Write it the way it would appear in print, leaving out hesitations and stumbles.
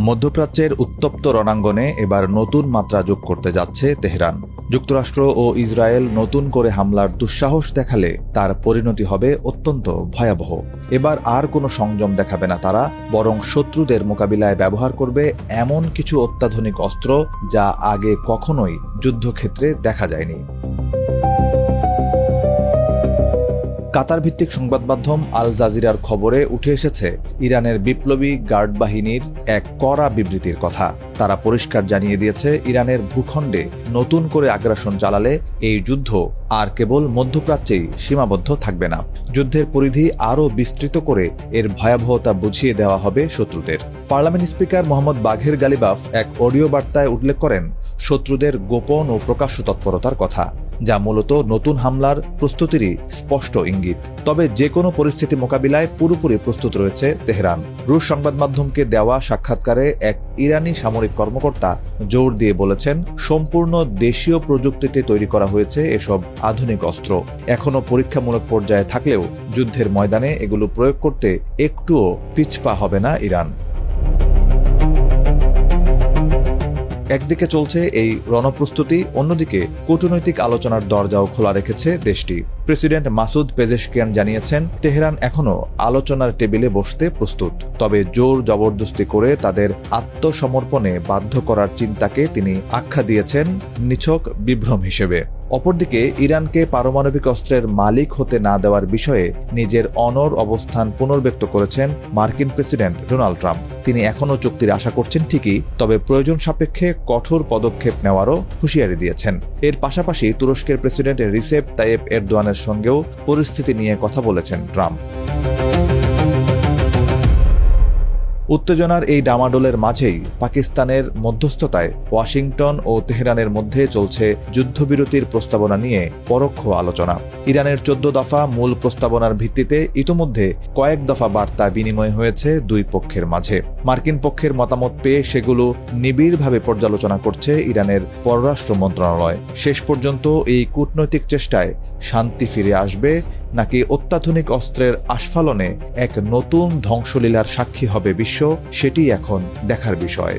মধ্যপ্রাচ্যের উত্তপ্ত রণাঙ্গনে এবার নতুন মাত্রা যোগ করতে যাচ্ছে তেহরান। যুক্তরাষ্ট্র ও ইসরায়েল নতুন করে হামলার দুঃসাহস দেখালে তার পরিণতি হবে অত্যন্ত ভয়াবহ। এবার আর কোনো সংযম দেখাবে না তারা, বরং শত্রুদের মোকাবিলায় ব্যবহার করবে এমন কিছু অত্যাধুনিক অস্ত্র যা আগে কখনোই যুদ্ধক্ষেত্রে দেখা যায়নি। কাতার ভিত্তিক সংবাদ মাধ্যম আল জাজিরার খবরে উঠে এসেছে ইরানের বিপ্লবী গার্ড বাহিনীর এক কড়া বিবৃতির কথা। তারা পরিষ্কার জানিয়ে দিয়েছে, ইরানের ভূখণ্ডে নতুন করে আগ্রাসন চালালে এই যুদ্ধ আর কেবল মধ্যপ্রাচ্যেই সীমাবদ্ধ থাকবে না। যুদ্ধের পরিধি আরও বিস্তৃত করে এর ভয়াবহতা বুঝিয়ে দেওয়া হবে শত্রুদের। পার্লামেন্ট স্পিকার মোহাম্মদ বাঘের গালিবাফ এক অডিও বার্তায় উল্লেখ করেন শত্রুদের গোপন ও প্রকাশ্য তৎপরতার কথা, যা মূলত নতুন হামলার প্রস্তুতিরই স্পষ্ট ইঙ্গিত। তবে যে কোনো পরিস্থিতি মোকাবিলায় পুরোপুরি প্রস্তুত রয়েছে তেহরান। রুশ সংবাদ মাধ্যমকে দেওয়া সাক্ষাৎকারে এক ইরানি সামরিক কর্মকর্তা জোর দিয়ে বলেছেন, সম্পূর্ণ দেশীয় প্রযুক্তিতে তৈরি করা হয়েছে এসব আধুনিক অস্ত্র। এখনও পরীক্ষামূলক পর্যায়ে থাকলেও যুদ্ধের ময়দানে এগুলো প্রয়োগ করতে একটুও পিছপা হবে না ইরান। একদিকে চলছে এই রণপ্রস্তুতি, অন্যদিকে কূটনৈতিক আলোচনার দরজাও খোলা রেখেছে দেশটি। প্রেসিডেন্ট মাসুদ পেজেশকিয়ান জানিয়েছেন, তেহরান এখনও আলোচনার টেবিলে বসতে প্রস্তুত, তবে জোর জবরদস্তি করে তাদের আত্মসমর্পণে বাধ্য করার চিন্তাকে তিনি আখ্যা দিয়েছেন নিছক বিভ্রম হিসেবে। অপরদিকে ইরানকে পারমাণবিক অস্ত্রের মালিক হতে না দেওয়ার বিষয়ে নিজের অনড় অবস্থান পুনর্ব্যক্ত করেছেন মার্কিন প্রেসিডেন্ট ডোনাল্ড ট্রাম্প। তিনি এখনও চুক্তির আশা করছেন ঠিকই, তবে প্রয়োজন সাপেক্ষে কঠোর পদক্ষেপ নেওয়ারও হুঁশিয়ারি দিয়েছেন। এর পাশাপাশি তুরস্কের প্রেসিডেন্ট রিসেপ তাইয়েপ এরদোয়ানের সঙ্গেও পরিস্থিতি নিয়ে কথা বলেছেন ট্রাম্প। উত্তেজনার এই ডামাডোলের মাঝেই পাকিস্তানের মধ্যস্থতায় ওয়াশিংটন ও তেহরানের মধ্যে চলছে যুদ্ধবিরতির প্রস্তাবনা নিয়ে পরোক্ষ আলোচনা। ইরানের 14 দফা মূল প্রস্তাবনার ভিত্তিতে ইতোমধ্যে কয়েক দফা বার্তা বিনিময় হয়েছে দুই পক্ষের মাঝে। মার্কিন পক্ষের মতামত পেয়ে সেগুলো নিবিড়ভাবে পর্যালোচনা করছে ইরানের পররাষ্ট্র মন্ত্রণালয়। শেষ পর্যন্ত এই কূটনৈতিক চেষ্টায় শান্তি ফিরে আসবে নাকি অত্যাধুনিক অস্ত্রের আস্ফালনে এক নতুন ধ্বংসলীলার সাক্ষী হবে বিশ্ব, সেটি এখন দেখার বিষয়।